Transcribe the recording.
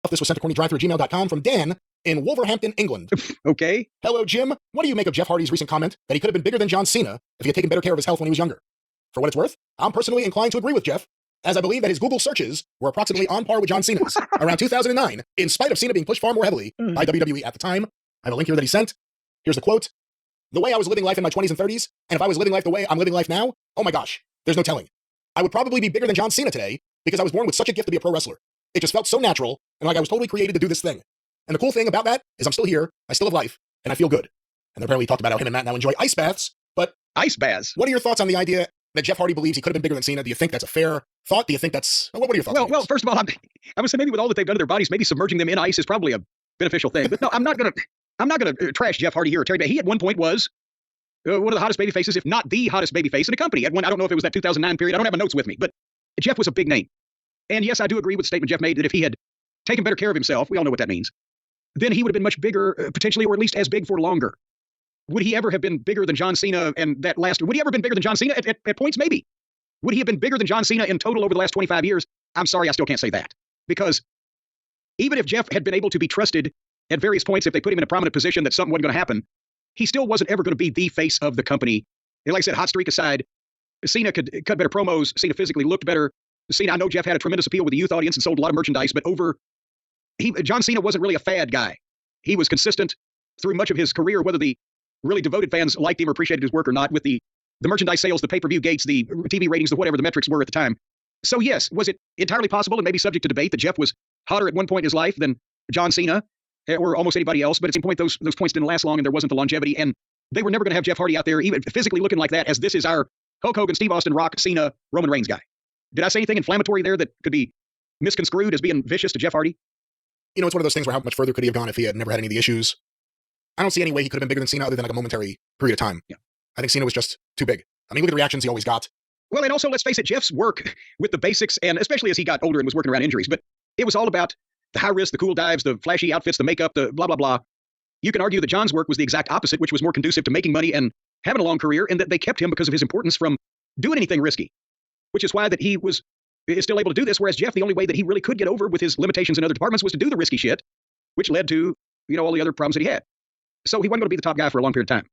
This was sent to cornydrive@gmail.com from Dan in Wolverhampton, England. Okay. Hello, Jim. What do you make of Jeff Hardy's recent comment that he could have been bigger than John Cena if he had taken better care of his health when he was younger? For what it's worth, I'm personally inclined to agree with Jeff, as I believe that his Google searches were approximately on par with John Cena's around 2009, in spite of Cena being pushed far more heavily by WWE at the time. I have a link here that he sent. Here's the quote. The way I was living life in my 20s and 30s, and if I was living life the way I'm living life now, oh my gosh, there's no telling. I would probably be bigger than John Cena today because I was born with such a gift to be a pro wrestler. It just felt so natural and like I was totally created to do this thing. And the cool thing about that is I'm still here, I still have life, and I feel good. And apparently he talked about how him and Matt now enjoy ice baths, but... Ice baths? What are your thoughts on the idea that Jeff Hardy believes he could have been bigger than Cena? Do you think that's a fair thought? Do you think that's... What are your thoughts? Well, first of all, I would say maybe with all that they've done to their bodies, maybe submerging them in ice is probably a beneficial thing. But no, I'm not gonna trash Jeff Hardy here or Terry. He at one point was one of the hottest baby faces, if not the hottest baby face in the company. At one, I don't know if it was that 2009 period. I don't have my notes with me, but Jeff was a big name. And yes, I do agree with the statement Jeff made that if he had taken better care of himself, we all know what that means, then he would have been much bigger, potentially, or at least as big for longer. Would he ever have been bigger than John Cena and that last... Would he ever have been bigger than John Cena at points? Maybe. Would he have been bigger than John Cena in total over the last 25 years? I'm sorry, I still can't say that. Because even if Jeff had been able to be trusted at various points, if they put him in a prominent position that something wasn't going to happen, he still wasn't ever going to be the face of the company. And like I said, hot streak aside, Cena could cut better promos. Cena physically looked better. Cena, I know Jeff had a tremendous appeal with the youth audience and sold a lot of merchandise, but John Cena wasn't really a fad guy. He was consistent through much of his career, whether the really devoted fans liked him or appreciated his work or not, with the merchandise sales, the pay-per-view gates, the TV ratings, the whatever the metrics were at the time. So yes, was it entirely possible and maybe subject to debate that Jeff was hotter at one point in his life than John Cena or almost anybody else? But at some point, those points didn't last long and there wasn't the longevity, and they were never going to have Jeff Hardy out there even physically looking like that, as this is our Hulk Hogan, Steve Austin, Rock, Cena, Roman Reigns guy. Did I say anything inflammatory there that could be misconstrued as being vicious to Jeff Hardy? You know, it's one of those things where how much further could he have gone if he had never had any of the issues? I don't see any way he could have been bigger than Cena other than like a momentary period of time. Yeah. I think Cena was just too big. I mean, look at the reactions he always got. Well, and also, let's face it, Jeff's work with the basics, and especially as he got older and was working around injuries, but it was all about the high risk, the cool dives, the flashy outfits, the makeup, the blah, blah, blah. You can argue that John's work was the exact opposite, which was more conducive to making money and having a long career, and that they kept him because of his importance from doing anything risky, which is why that he is still able to do this, whereas Jeff, the only way that he really could get over with his limitations in other departments was to do the risky shit, which led to, all the other problems that he had. So he wasn't going to be the top guy for a long period of time.